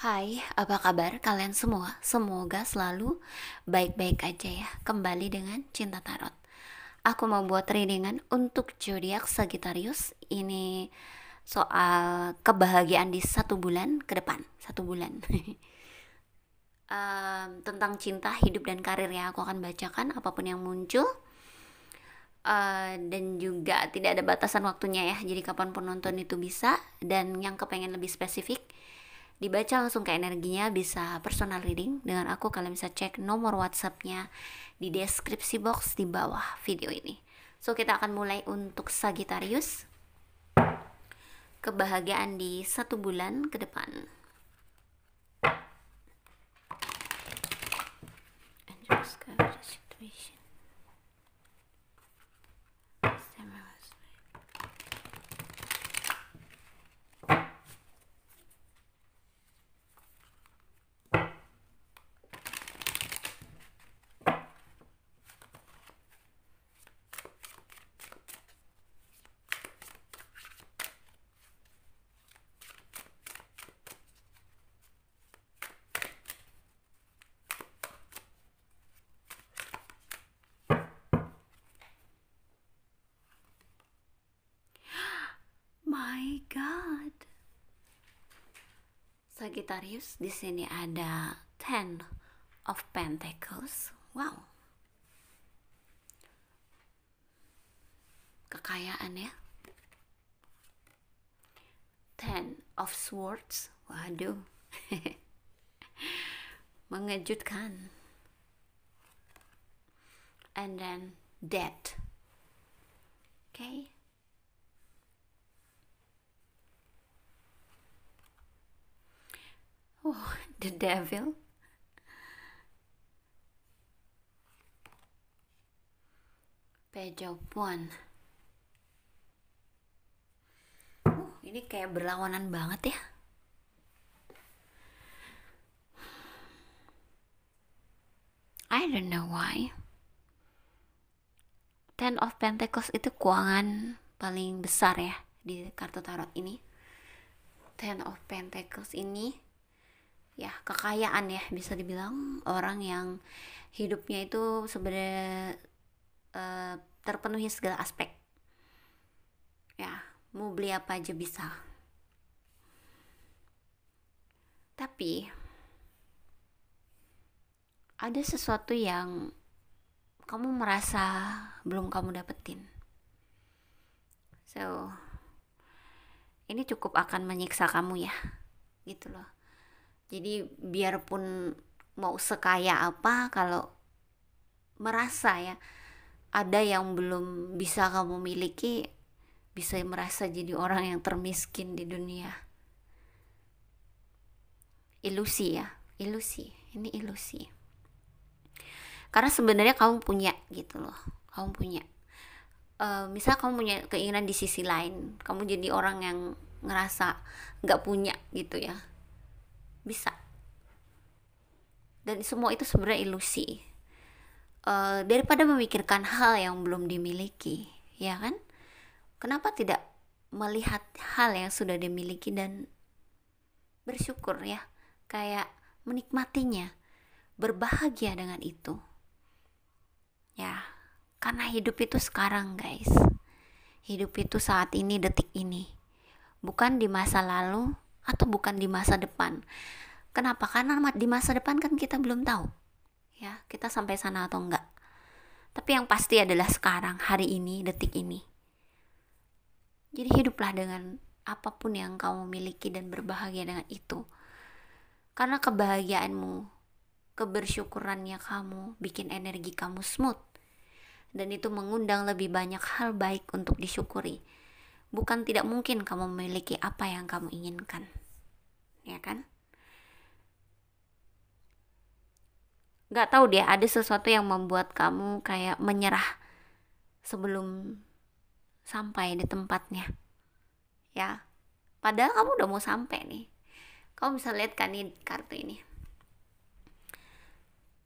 Hai, apa kabar kalian semua? Semoga selalu baik-baik aja ya. Kembali dengan Cinta Tarot. Aku mau buat readingan untuk zodiak Sagittarius. Ini soal kebahagiaan di 1 bulan ke depan. 1 bulan. Tentang cinta, hidup, dan karir ya. Aku akan bacakan apapun yang muncul. Dan juga tidak ada batasan waktunya ya, jadi kapanpun nonton itu bisa. Dan yang kepengen lebih spesifik dibaca langsung ke energinya, bisa personal reading dengan aku. Kalian bisa cek nomor WhatsAppnya di deskripsi box di bawah video ini. So kita akan mulai untuk Sagittarius, kebahagiaan di 1 bulan ke depan. Situation. My God. Sagittarius, di sini ada Ten of Pentacles. Wow. Kekayaan ya. Ten of Swords. Waduh. Mengejutkan. And then Death. Okay. Oh, the Devil. Page of Wands. Ini kayak berlawanan banget ya. I don't know why. Ten of Pentacles itu keuangan paling besar ya di kartu tarot ini. Ten of Pentacles ini ya kekayaan ya, bisa dibilang orang yang hidupnya itu sebenarnya terpenuhi segala aspek ya, mau beli apa aja bisa. Tapi ada sesuatu yang kamu merasa belum kamu dapetin. So ini cukup akan menyiksa kamu ya, gitu loh. Jadi biarpun mau sekaya apa, kalau merasa ya ada yang belum bisa kamu miliki, bisa merasa jadi orang yang termiskin di dunia. Ilusi ya, ilusi. Ini ilusi. Karena sebenarnya kamu punya gitu loh. Kamu punya. Misal kamu punya keinginan di sisi lain, kamu jadi orang yang ngerasa nggak punya gitu ya. Bisa. Dan semua itu sebenarnya ilusi. Daripada memikirkan hal yang belum dimiliki, ya kan? Kenapa tidak melihat hal yang sudah dimiliki dan bersyukur ya, kayak menikmatinya, berbahagia dengan itu ya. Karena hidup itu sekarang guys, hidup itu saat ini, detik ini, bukan di masa lalu atau bukan di masa depan. Kenapa? Karena di masa depan kan kita belum tahu ya, kita sampai sana atau enggak. Tapi yang pasti adalah sekarang, hari ini, detik ini. Jadi hiduplah dengan apapun yang kamu miliki dan berbahagia dengan itu. Karena kebahagiaanmu, kebersyukurannya kamu bikin energi kamu smooth. Dan itu mengundang lebih banyak hal baik untuk disyukuri. Bukan tidak mungkin kamu memiliki apa yang kamu inginkan. Ya kan? Gak tahu deh, ada sesuatu yang membuat kamu kayak menyerah sebelum sampai di tempatnya. Ya. Padahal kamu udah mau sampai nih. Kamu bisa lihat kan nih kartu ini.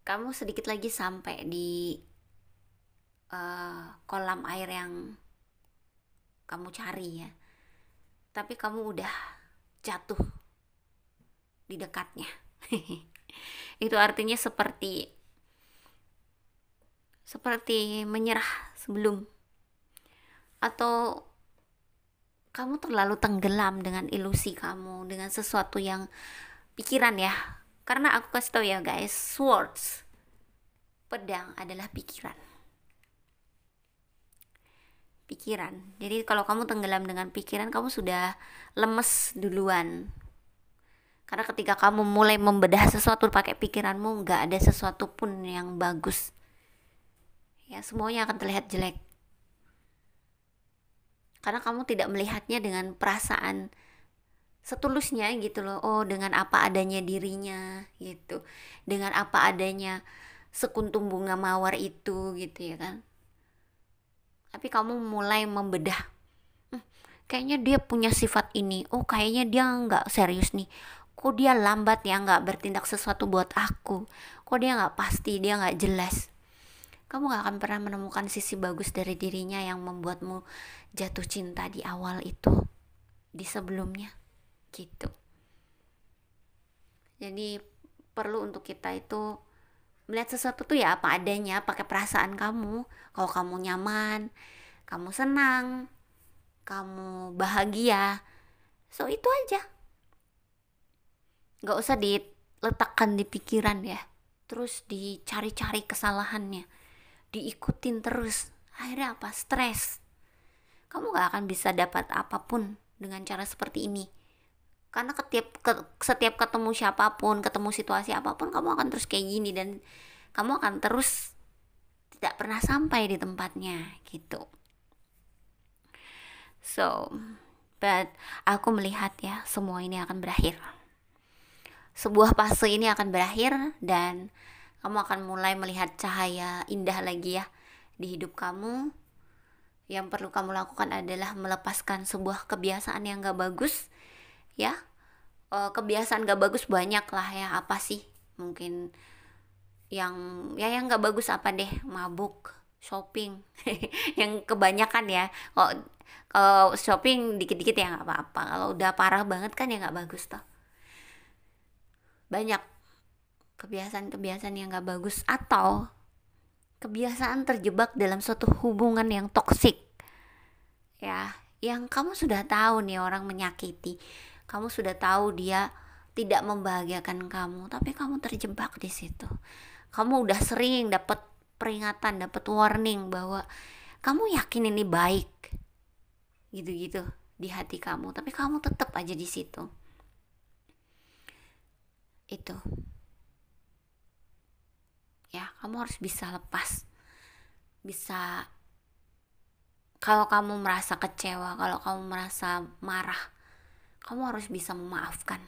Kamu sedikit lagi sampai di kolam air yang kamu cari ya. Tapi kamu udah jatuh di dekatnya. Itu artinya seperti menyerah sebelum, atau kamu terlalu tenggelam dengan ilusi kamu, dengan sesuatu yang pikiran ya. Karena aku kasih tau ya guys, swords, pedang adalah pikiran. Jadi kalau kamu tenggelam dengan pikiran, kamu sudah lemes duluan. Karena ketika kamu mulai membedah sesuatu pakai pikiranmu, nggak ada sesuatu pun yang bagus. Ya, semuanya akan terlihat jelek. Karena kamu tidak melihatnya dengan perasaan setulusnya gitu loh. Oh, dengan apa adanya dirinya gitu. Dengan apa adanya sekuntum bunga mawar itu gitu ya kan. Tapi kamu mulai membedah. Kayaknya dia punya sifat ini. Oh, kayaknya dia nggak serius nih. Kok dia lambat ya, nggak bertindak sesuatu buat aku. Kok dia nggak pasti, dia nggak jelas. Kamu gak akan pernah menemukan sisi bagus dari dirinya yang membuatmu jatuh cinta di awal itu, di sebelumnya gitu. Jadi perlu untuk kita itu melihat sesuatu tuh ya apa adanya, pakai perasaan kamu. Kalau kamu nyaman, kamu senang, kamu bahagia, so itu aja. Gak usah diletakkan di pikiran ya, terus dicari-cari kesalahannya, diikutin terus. Akhirnya apa? Stres. Kamu gak akan bisa dapat apapun dengan cara seperti ini. Karena setiap ketemu siapapun, ketemu situasi apapun, kamu akan terus kayak gini, dan kamu akan terus tidak pernah sampai di tempatnya gitu. So, but aku melihat ya, semua ini akan berakhir. Sebuah fase ini akan berakhir, dan kamu akan mulai melihat cahaya indah lagi ya di hidup kamu. Yang perlu kamu lakukan adalah melepaskan sebuah kebiasaan yang gak bagus ya. Kebiasaan gak bagus banyak lah ya. Apa sih? Mungkin yang gak bagus apa deh? Mabuk, shopping. Yang kebanyakan ya. Kalau shopping dikit-dikit ya gak apa-apa. Kalau udah parah banget kan ya gak bagus toh. Banyak kebiasaan-kebiasaan yang gak bagus, atau kebiasaan terjebak dalam suatu hubungan yang toksik ya, yang kamu sudah tahu nih orang menyakiti, kamu sudah tahu dia tidak membahagiakan kamu, tapi kamu terjebak di situ. Kamu udah sering dapat peringatan, dapat warning bahwa kamu yakin ini baik gitu-gitu di hati kamu, tapi kamu tetap aja di situ. Itu ya, kamu harus bisa lepas. Bisa, kalau kamu merasa kecewa, kalau kamu merasa marah, kamu harus bisa memaafkan.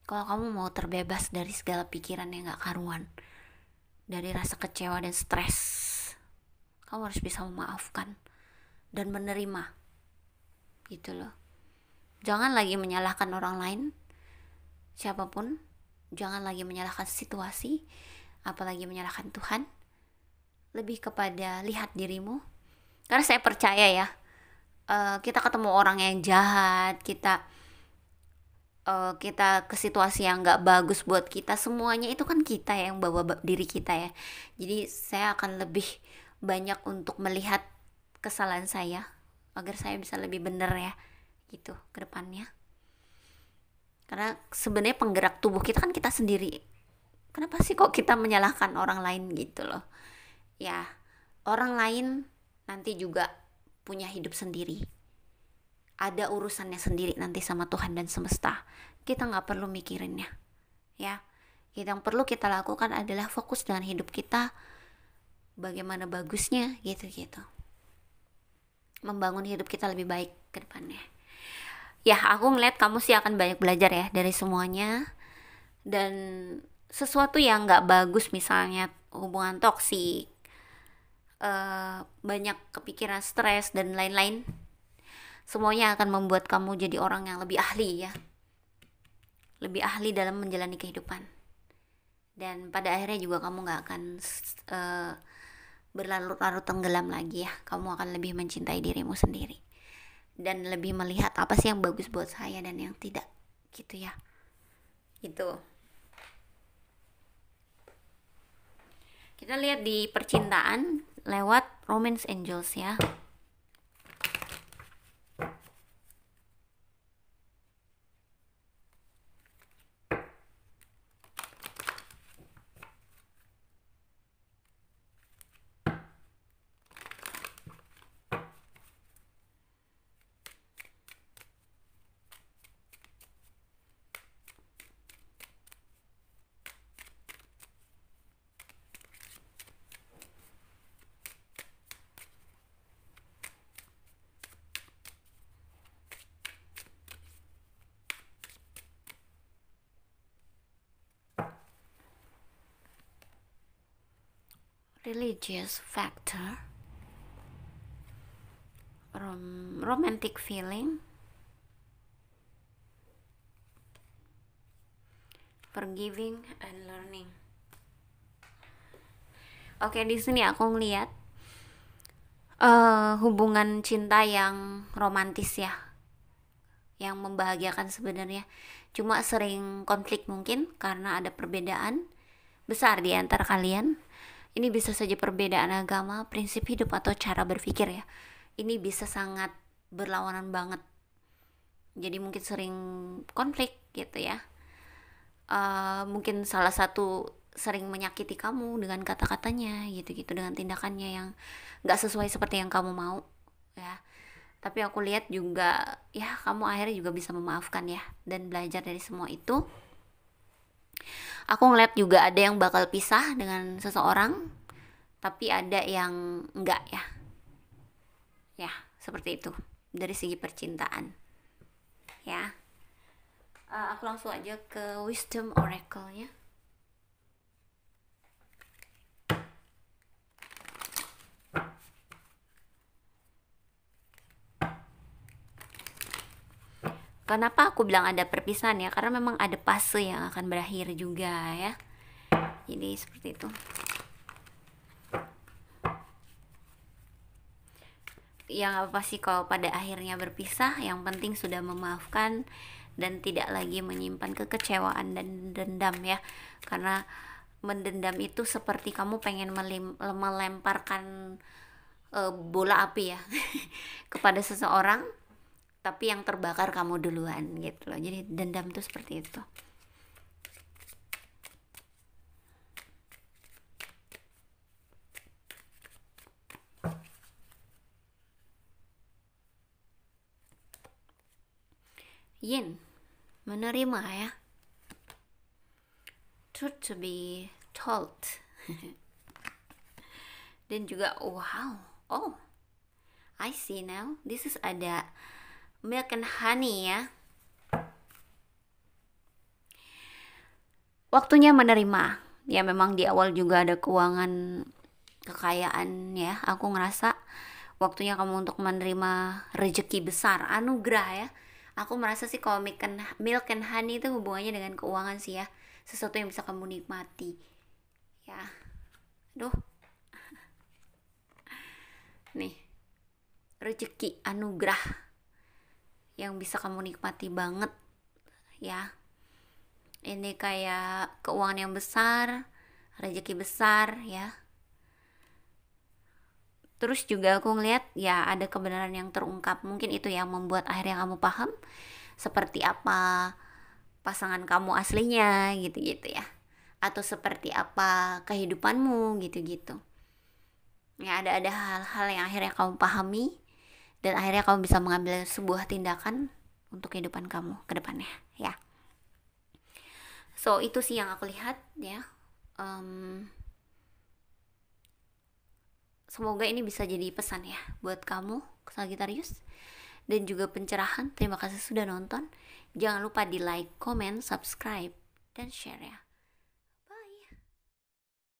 Kalau kamu mau terbebas dari segala pikiran yang gak karuan, dari rasa kecewa dan stres, kamu harus bisa memaafkan dan menerima gitu loh. Jangan lagi menyalahkan orang lain, siapapun. Jangan lagi menyalahkan situasi, apalagi menyalahkan Tuhan. Lebih kepada lihat dirimu. Karena saya percaya ya, kita ketemu orang yang jahat, kita ke situasi yang gak bagus buat kita, semuanya itu kan kita yang bawa diri kita ya. Jadi saya akan lebih banyak untuk melihat kesalahan saya, agar saya bisa lebih benar ya gitu ke depannya. Karena sebenarnya penggerak tubuh kita kan kita sendiri. Kenapa sih kok kita menyalahkan orang lain gitu loh? Ya, orang lain nanti juga punya hidup sendiri. Ada urusannya sendiri nanti sama Tuhan dan semesta. Kita gak perlu mikirinnya. Ya, yang perlu kita lakukan adalah fokus dengan hidup kita. Bagaimana bagusnya gitu-gitu. Membangun hidup kita lebih baik ke depannya. Ya, aku ngeliat kamu sih akan banyak belajar ya dari semuanya. Dan sesuatu yang gak bagus, misalnya hubungan toksik, banyak kepikiran, stres, dan lain-lain, semuanya akan membuat kamu jadi orang yang lebih ahli ya. Lebih ahli dalam menjalani kehidupan. Dan pada akhirnya juga kamu gak akan berlarut-larut tenggelam lagi ya. Kamu akan lebih mencintai dirimu sendiri. Dan lebih melihat apa sih yang bagus buat saya dan yang tidak gitu ya. Itu. Kita lihat di percintaan lewat Romance Angels ya. Religious factor, romantic feeling, forgiving and learning. Oke, di sini aku ngeliat hubungan cinta yang romantis ya, yang membahagiakan sebenarnya. Cuma sering konflik mungkin karena ada perbedaan besar di antara kalian. Ini bisa saja perbedaan agama, prinsip hidup, atau cara berpikir ya. Ini bisa sangat berlawanan banget. Jadi mungkin sering konflik gitu ya. Mungkin salah satu sering menyakiti kamu dengan kata-katanya gitu-gitu, dengan tindakannya yang gak sesuai seperti yang kamu mau ya. Tapi aku lihat juga ya kamu akhirnya juga bisa memaafkan ya, dan belajar dari semua itu. Aku ngeliat juga ada yang bakal pisah dengan seseorang, tapi ada yang enggak ya. Ya, seperti itu dari segi percintaan. Ya. Aku langsung aja ke Wisdom Oracle-nya. Kenapa aku bilang ada perpisahan ya? Karena memang ada fase yang akan berakhir juga ya. Jadi seperti itu. Yang apa sih kalau pada akhirnya berpisah, yang penting sudah memaafkan dan tidak lagi menyimpan kekecewaan dan dendam ya. Karena mendendam itu seperti kamu pengen melemparkan bola api ya kepada seseorang, tapi yang terbakar kamu duluan gitu loh. Jadi dendam tuh seperti itu. Yin, menerima ya. Truth to be told. Dan juga wow, oh I see now, this is ada milk and honey ya. Waktunya menerima. Ya memang di awal juga ada keuangan, kekayaan ya. Aku ngerasa waktunya kamu untuk menerima rezeki besar, anugerah ya. Aku merasa sih kalau milk and honey itu hubungannya dengan keuangan sih ya. Sesuatu yang bisa kamu nikmati. Ya. Aduh. Nih. Rezeki, anugerah yang bisa kamu nikmati banget ya. Ini kayak keuangan yang besar, rezeki besar ya. Terus juga aku ngeliat ya ada kebenaran yang terungkap. Mungkin itu yang membuat akhirnya kamu paham seperti apa pasangan kamu aslinya gitu-gitu ya. Atau seperti apa kehidupanmu gitu-gitu. Ya ada hal-hal yang akhirnya kamu pahami, dan akhirnya kamu bisa mengambil sebuah tindakan untuk kehidupan kamu ke depannya ya. So itu sih yang aku lihat ya. Semoga ini bisa jadi pesan ya buat kamu Sagittarius, dan juga pencerahan. Terima kasih sudah nonton. Jangan lupa di like, comment, subscribe, dan share ya.